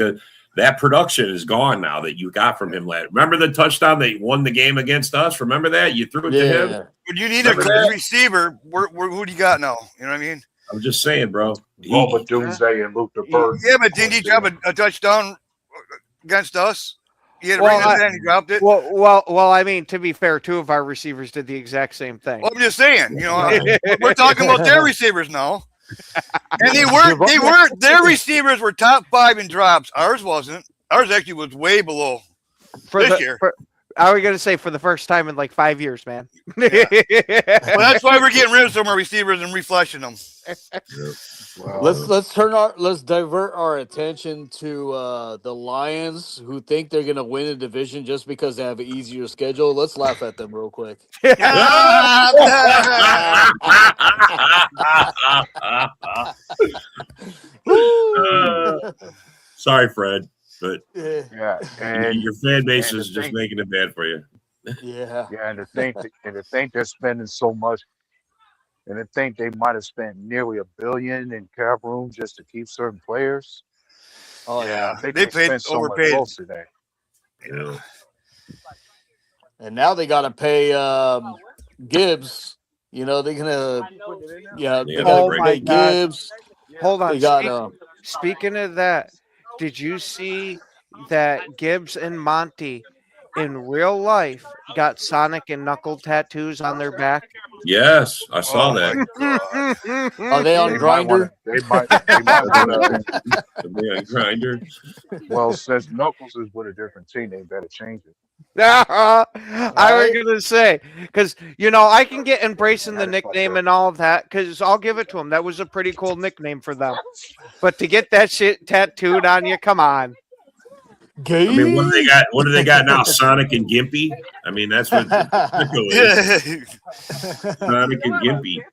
that production is gone now that you got from him. Remember the touchdown that won the game against us? Remember that? You threw it to him? Yeah. When you need a Remember clean that? receiver, who do you got now? You know what I mean? I'm just saying, bro. Robert Doomsday and Luke DeBerg. Yeah, but didn't he have a touchdown against us? He had it Well, right in his hand. He dropped it. Well, I mean, to be fair, two of our receivers did the exact same thing. Well, I'm just saying, we're talking about their receivers now. And their receivers were top 5 in drops. Ours wasn't. Ours actually was way below. this year. I was gonna say for the first time in like 5 years, man. Well, that's why we're getting rid of some of our receivers and refleshing them. Let's divert our attention to the Lions, who think they're gonna win a division just because they have an easier schedule. Let's laugh at them real quick. Sorry, Fred, but Yeah, and your fan base and is the just thing- making it bad for you. Yeah. yeah, and to think they're spending so much, and to think they might have spent nearly $1 billion in cap room just to keep certain players. Oh yeah. I think They they paid spent so much overpaid. close today. Yeah. And now they gotta pay Gibbs. They're gonna Yeah, they they gotta break pay it. God. Gibbs. Hold on. They got Speaking of that, did you see that Gibbs and Monty in real life got Sonic and Knuckle tattoos on their back? Yes, I saw Oh, that. my God. are they on They might Grinder? wanna- they might wanna- The grinder. well, since Knuckles is with a different team, they better change it. I was Right? gonna say because I can get embracing the nickname and all of that because I'll give it to them. That was a pretty cool nickname for them. But to get that shit tattooed on you, come on. Gay? I mean, what do they got? What do they got now? Sonic and Gimpy. I mean, that's what Pickle is. Sonic and Gimpy.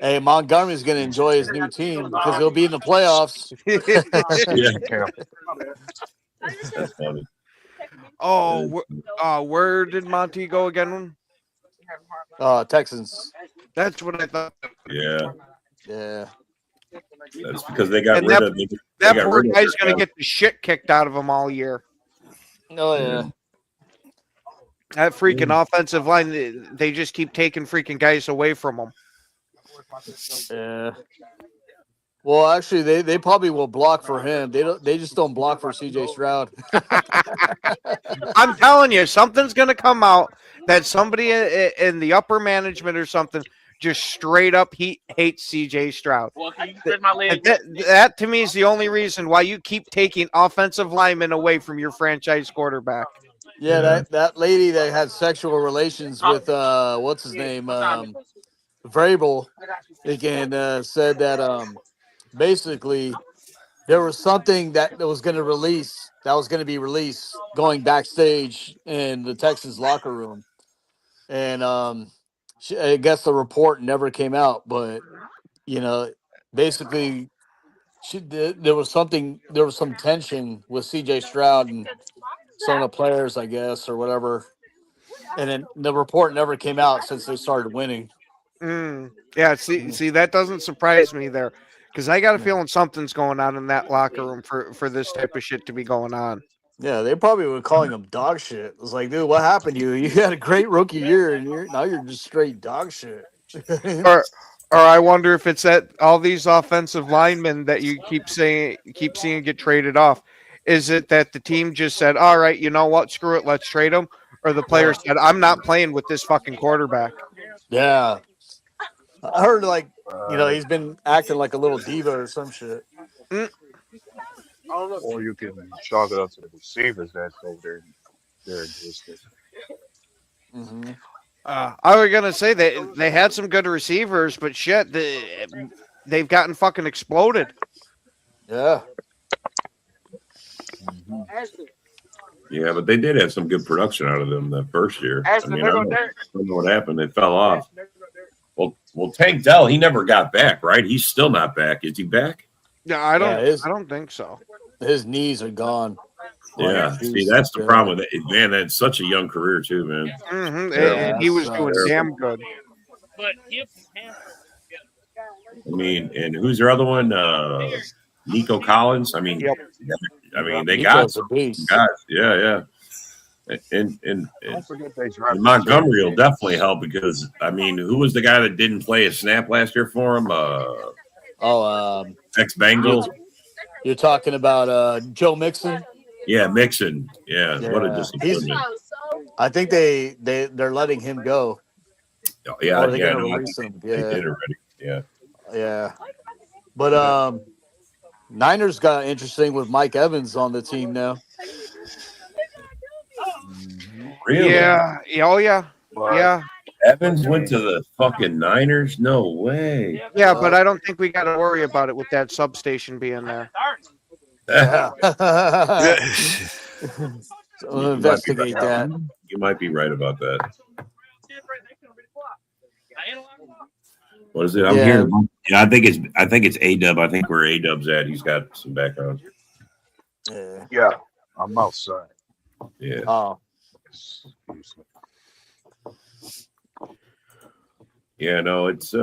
Hey, Montgomery's gonna enjoy his new team because he'll be in the playoffs. Yeah, Yeah. that's funny. Where did Monty go again? Texans. That's what I thought. Yeah, Yeah. that's because they got And rid that- of. They That got poor rid of guy's their gonna guy. get the shit kicked out of him all year. Oh yeah. That freaking offensive line, they just keep taking freaking guys away from him. Yeah. Well, actually, they probably will block for him. They just don't block for CJ Stroud. I'm telling you, something's going to come out that somebody in the upper management or something just straight up hates CJ Stroud. That to me is the only reason why you keep taking offensive linemen away from your franchise quarterback. Yeah, that lady that had sexual relations with what's his name, Vrabel, again said that basically there was something that was going to be released going backstage in the Texans locker room, and I guess the report never came out, but basically there was some tension with CJ Stroud and some of the players, I guess, or whatever. And then the report never came out since they started winning. Yeah, see, that doesn't surprise me there, because I got a feeling something's going on in that locker room for this type of shit to be going on. Yeah, they probably were calling him dog shit. It was like, dude, what happened to you? You had a great rookie year, and now you're just straight dog shit. Or I wonder if it's that all these offensive linemen that you keep seeing get traded off. Is it that the team just said, "All right, you know what? Screw it, let's trade him," or the players said, "I'm not playing with this fucking quarterback." Yeah, I heard he's been acting like a little diva or some shit. Or you can chalk it up to the receivers that's over there existed. Mm-hmm. I was gonna say that they had some good receivers, but shit, they've gotten fucking exploded. Yeah. Yeah, but they did have some good production out of them that first year. I don't know what happened. They fell off. Well, Tank Dell, he never got back, right? He's still not back. Is he back? Yeah, I don't think so. His knees are gone. Yeah, see, that's the problem with it. Man, that's such a young career too, man. Mm-hmm. Yeah, he was doing damn good. I mean, and who's their other one? Nico Collins. I mean, Yep. They got some guys. Yeah. And Don't forget they drafted Montgomery will definitely help because I mean, who was the guy that didn't play a snap last year for him? Ex-Bengal. You're talking about Joe Mixon? Yeah, Mixon. Yeah, what a disappointment. I think they're letting him go. Oh, yeah, Or they're yeah, gonna no, release him. they Yeah. did already. Yeah. Yeah. But Niners got interesting with Mike Evans on the team now. Really? Yeah. Oh yeah. Yeah. Evans went to the fucking Niners? No way. Yeah, but I don't think we got to worry about it with that substation being there. Yeah. So we'll investigate that. You might be right about that. What is it? I'm hearing. Yeah, I think it's A-Dub. I think where A-Dub's at. He's got some background. Yeah, I'm outside. Yeah. Oh. Yeah, no, it's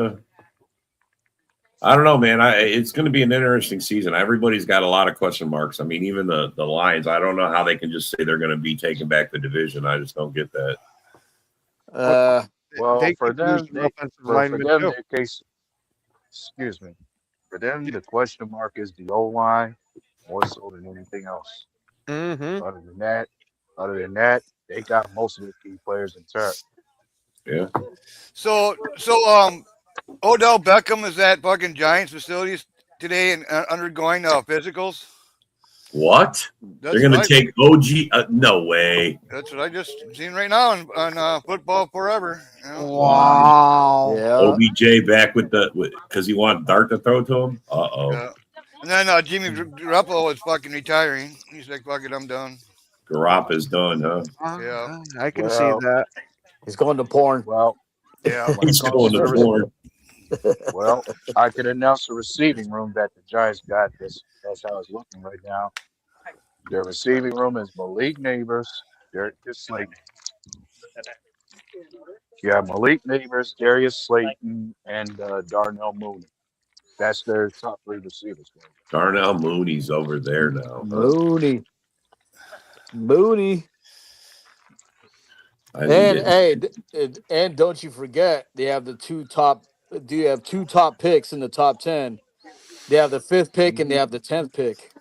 I don't know, man. It's going to be an interesting season. Everybody's got a lot of question marks. I mean, even the Lions. I don't know how they can just say they're going to be taking back the division. I just don't get that. Well, They for could them, use the offensive linemen, too. their case, excuse me, for them, the question mark is the O-line more so than anything else. Mm-hmm. Other than that, they got most of the key players intact. Yeah. So Odell Beckham is at fucking Giants facilities today and undergoing physicals. What? That's They're going what to take OG? No way. That's what I just seen right now on Football Forever. You know? Wow. Yeah. OBJ back with because he wanted Dart to throw to him. Yeah. And then Jimmy Garoppolo is fucking retiring. He's like, fuck it, I'm done. Garoppolo's done, huh? Yeah. I can see that. He's going to porn. Well, Yeah. He's going to porn. well, I could announce the receiving room that the Giants got. That's how it's looking right now. Their receiving room is Malik Neighbors, Derek Slayton. Yeah, Malik Neighbors, Darius Slayton, and Darnell Mooney. That's their top three receivers. Darnell Mooney's over there now. Mooney. I need And don't you forget, they have two top picks in the top 10 They have the 5th pick and they have the 10th pick.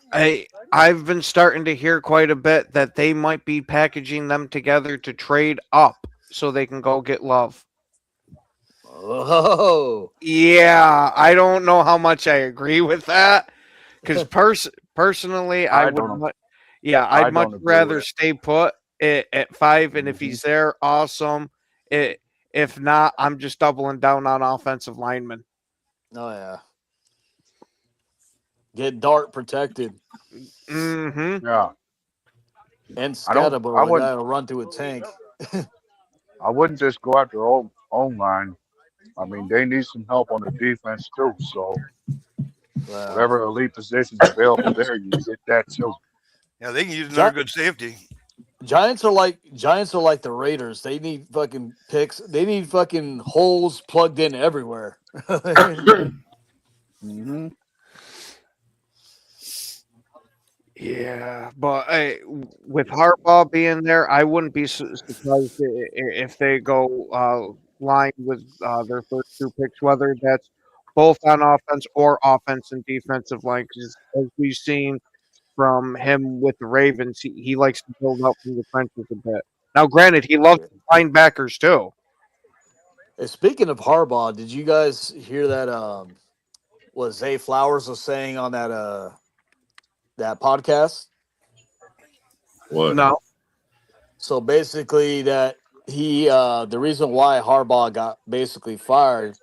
I've been starting to hear quite a bit that they might be packaging them together to trade up so they can go get Love. Oh, Yeah, I don't know how much I agree with that because personally, I I'd don't- much I much don't agree with rather it. stay put at 5, and if Mhm. he's there, awesome. If not, I'm just doubling down on offensive linemen. oh yeah. Get Dart protected Mm-hmm. Yeah. and I don't- Scatterbo. I I wouldn't- gotta run through a tank. I wouldn't just go after own line. I mean, they need some help on the defense too. So Wow. whatever elite positions available there, you get that too. Yeah, they can use another good safety. Giants are like the Raiders. They need fucking picks. They need fucking holes plugged in everywhere. Mm-hmm. Yeah, but with Harbaugh being there, I wouldn't be surprised if they go line with their first 2 picks, whether that's both on offense or offense and defensive line. Because as we've seen from him with the Ravens, he likes to build up from the trenches a bit. Now, granted, he loves linebackers too. Speaking of Harbaugh, did you guys hear that? What Zay Flowers was saying on that podcast? What? No, So basically, that he the reason why Harbaugh got basically fired,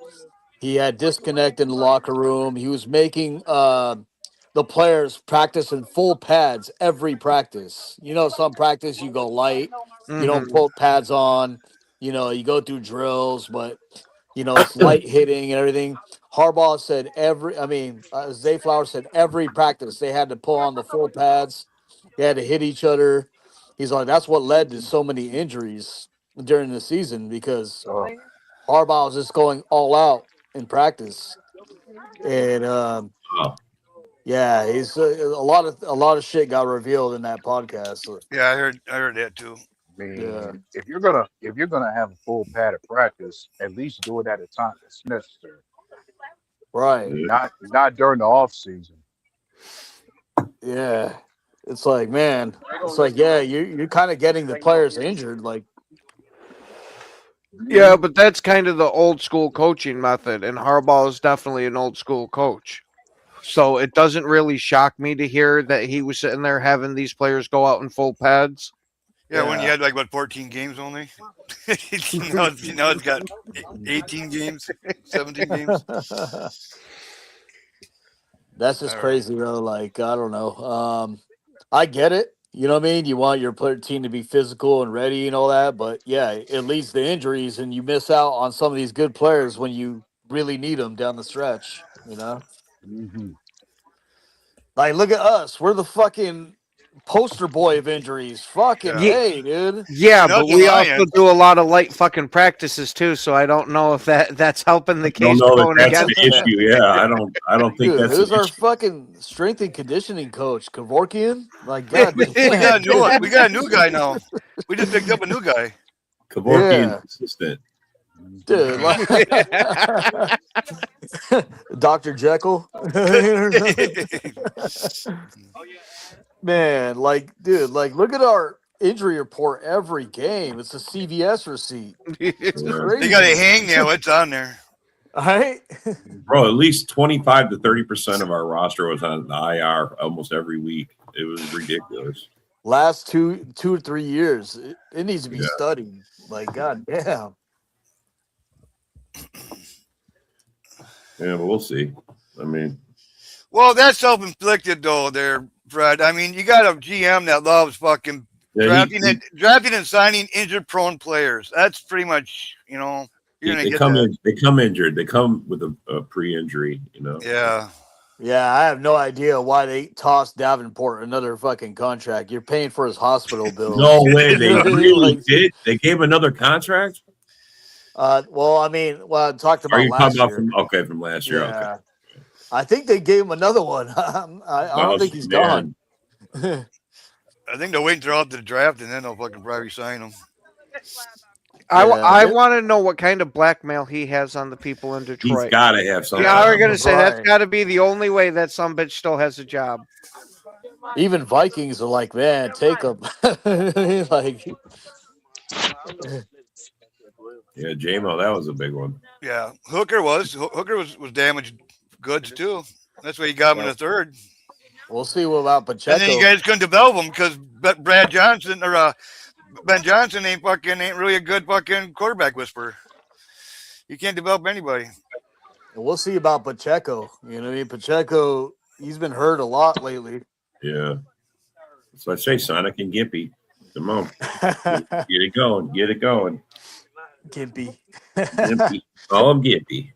he had disconnect in the locker room. He was making the players practice in full pads every practice. You know, some practice you go light, you don't Mhm. put pads on. You know, you go through drills, but you know it's light hitting and everything. Harbaugh said Zay Flowers said every practice they had to pull on the full pads. They had to hit each other. He's like, that's what led to so many injuries during the season because Harbaugh was just going all out in practice, and Oh. yeah, he's a lot of shit got revealed in that podcast. So, Yeah, I heard that too. I mean, Yeah. if you're gonna have a full pad of practice, at least do it at a time that's necessary. right? Not during the off season. Yeah, it's like, man, it's like, yeah, you're kind of getting the players injured, like. Yeah, but that's kind of the old school coaching method, and Harbaugh is definitely an old school coach. So it doesn't really shock me to hear that he was sitting there having these players go out in full pads. Yeah, when you Yeah. had like what 14 games only. now it's got 18 games, 17 games. That's just All right. crazy, though. Like, I don't know. I get it. You know what I mean? You want your player team to be physical and ready and all that, but yeah, it leads to injuries, and you miss out on some of these good players when you really need them down the stretch. You know, Mm-hmm. like look at us. We're the fucking poster boy of injuries. Fucking Yeah. hey, dude. Yeah, Not but the we also Lions. do a lot of light fucking practices too, so I don't know if that's helping the I don't case know that going that's against the issue. Yeah, I don't think Dude, that's who's the our issue. fucking strength and conditioning coach? Kevorkian? Like, god We got a new one. damn. We got a new guy now. We just picked up a new guy. Kevorkian Yeah. assistant. Dude, like Dr. Jekyll. Man, like, dude, like, look at our injury report every game. It's a CVS receipt. It's Yeah. crazy. They got a hangnail. It's on there. Right? Bro, at least 25 to 30% of our roster was on the IR almost every week. It was ridiculous. Last two or 3 years, it needs to be Yeah. studied. Like, god damn. Yeah, but we'll see. I mean, Well, that's self-inflicted though, there, Fred. I mean, you got a GM that loves fucking yeah, drafting and signing injured-prone players. That's pretty much, you're gonna they get come that. in, they come injured. They come with a pre-injury, Yeah. Yeah, I have no idea why they tossed Davenport another fucking contract. You're paying for his hospital bills. No way, they really Like, did. They gave another contract. well, I mean, I talked Are about you last talking about year. from last year? Yeah. Okay. I think they gave him another one. I don't think he's man. gone. I think they'll wait until after the draft and then they'll fucking probably sign him. I want to know what kind of blackmail he has on the people in He's Detroit. got to have something. Yeah, we're gonna say that's Right. got to be the only way that some bitch still has a job. Even Vikings are like, man, take him. Like, Yeah, J-Mo, that was a big one. Yeah, Hooker was damaged goods too. That's why you got him in the third. we'll see what about Pacheco. And then you guys couldn't develop him because Brad Johnson or Ben Johnson ain't really a good fucking quarterback whisperer. You can't develop anybody. We'll see about Pacheco. You know what I mean? Pacheco, he's been hurt a lot lately. Yeah. So I say Sonic and Gimpy. Come on. Get it going. Get it going. Gimpy. Gimpy. Call him Gimpy.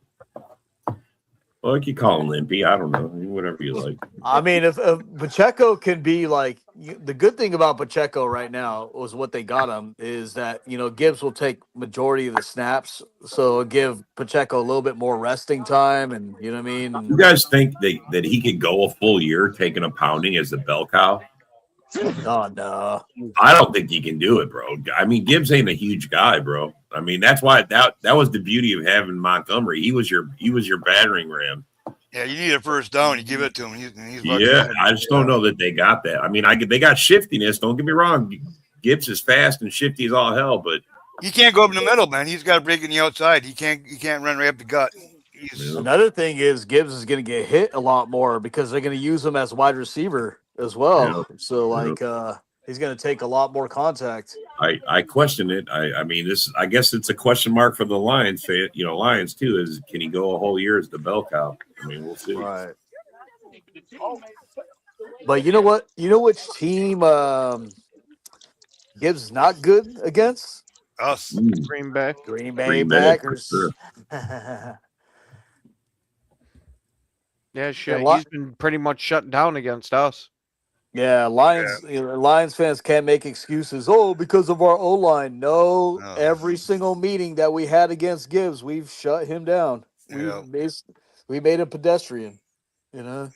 Well, you call him Limpy. I don't know. Whatever you like. I mean, if Pacheco can be like, the good thing about Pacheco right now was what they got him is that, you know, Gibbs will take majority of the snaps. So it'll give Pacheco a little bit more resting time. And you know what I mean? You guys think that he could go a full year taking a pounding as the bell cow? Oh, no. I don't think he can do it, bro. I mean, Gibbs ain't a huge guy, bro. I mean, that's why that was the beauty of having Montgomery. He was your battering ram. Yeah, you need a first down. You give it to him. He's Yeah, I just don't know that they got that. I mean, they got shiftiness. Don't get me wrong. Gibbs is fast and shifty as all hell, but he can't go up in the middle, man. He's got to break in the outside. He can't run right up the gut. Another thing is Gibbs is going to get hit a lot more because they're going to use him as wide receiver as well. Yeah. So, like, he's going to take a lot more contact. I question it. I mean, I guess it's a question mark for the Lions. You know, Lions too. Is can he go a whole year as the bell cow? I mean, we'll see. Right. But you know what? You know which team Gibbs is not good against? Us. Green Bay. Green Bay Packers. Sure. Yeah, shit. He's been pretty much shut down against us. Yeah, Lions. You know, Lions fans can't make excuses. Oh, because of our O-line. No, every single meeting that we had against Gibbs, we've shut him down. Yeah. We made him pedestrian. You know,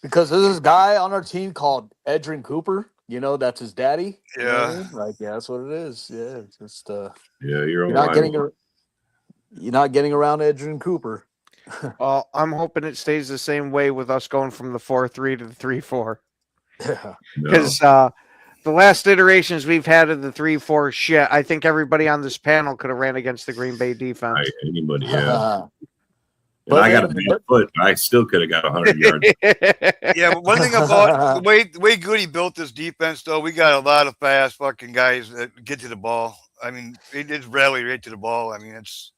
because there's this guy on our team called Edrin Cooper. You know, that's his daddy. Yeah, you know what I mean? Like, yeah, that's what it is. Yeah, it's just yeah, you're not getting around Edrin Cooper. Well, I'm hoping it stays the same way with us going from the 4-3 to the 3-4. Yeah, because the last iterations we've had of the 3-4 shit, I think everybody on this panel could have ran against the Green Bay defense. Anybody, yeah. But I got a bad foot. I still could have got 100 yards. Yeah, but one thing about the way Goody built this defense, though, we got a lot of fast fucking guys that get to the ball. I mean, it's rally right to the ball. I mean, it's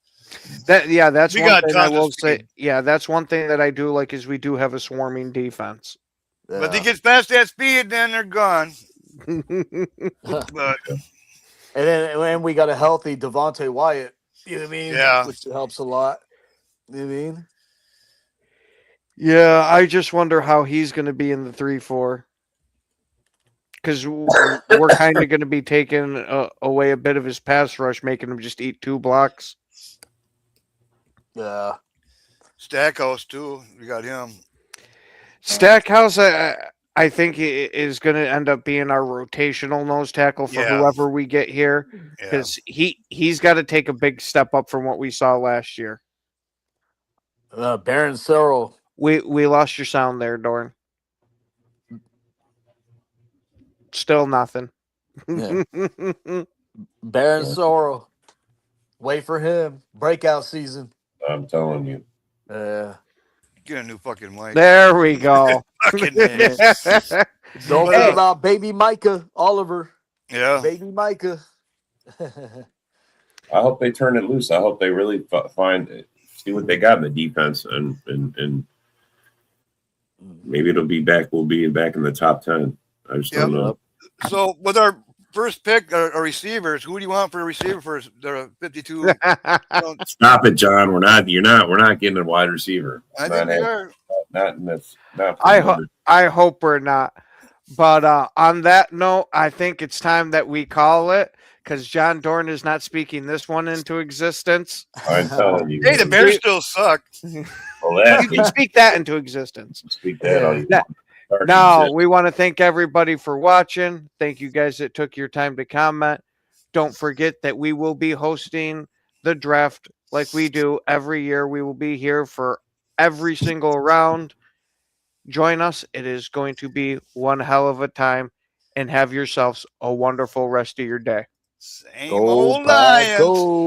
that's we one got thing I tons of will speed. say. Yeah, that's one thing that I do like is we do have a swarming defense. yeah. But they get past that speed, then they're gone. But And we got a healthy Devontae Wyatt. You know what I mean? Yeah. Which helps a lot. You know what I mean? Yeah, I just wonder how he's going to be in the 3-4. Because we're kind of going to be taking away a bit of his pass rush, making him just eat 2 blocks. Yeah. Stackhouse too. We got him. Stackhouse, I think, is going to end up being our rotational nose tackle for whoever we get here. Because he's got to take a big step up from what we saw last year. Baron Sorrell. We lost your sound there, Dorn. Still nothing. Yeah. Baron Sorrell. Wait for him. Breakout season. I'm telling you. Get a new fucking mic. There we go. Fucking Don't forget about baby Micah Oliver. yeah. Baby Micah. I hope they turn it loose. I hope they really see what they got in the defense, and maybe it'll be back. We'll be back in the top 10. I just don't know. So with our first pick, our receivers, who do you want for a receiver for the 52? Stop it, John. We're not getting a wide receiver. I think we are. Not in this. Not I hope we're not. But on that note, I think it's time that we call it because John Dorn is not speaking this one into existence. I'm telling you. Hey, the Bears still suck. Well, You can speak that into existence. speak that all you Yeah. want. Now, we want to thank everybody for watching. Thank you guys that took your time to comment. don't forget that we will be hosting the draft like we do every year. We will be here for every single round. Join us. It is going to be one hell of a time, and have yourselves a wonderful rest of your day. Same Go old Pack, Lions. go.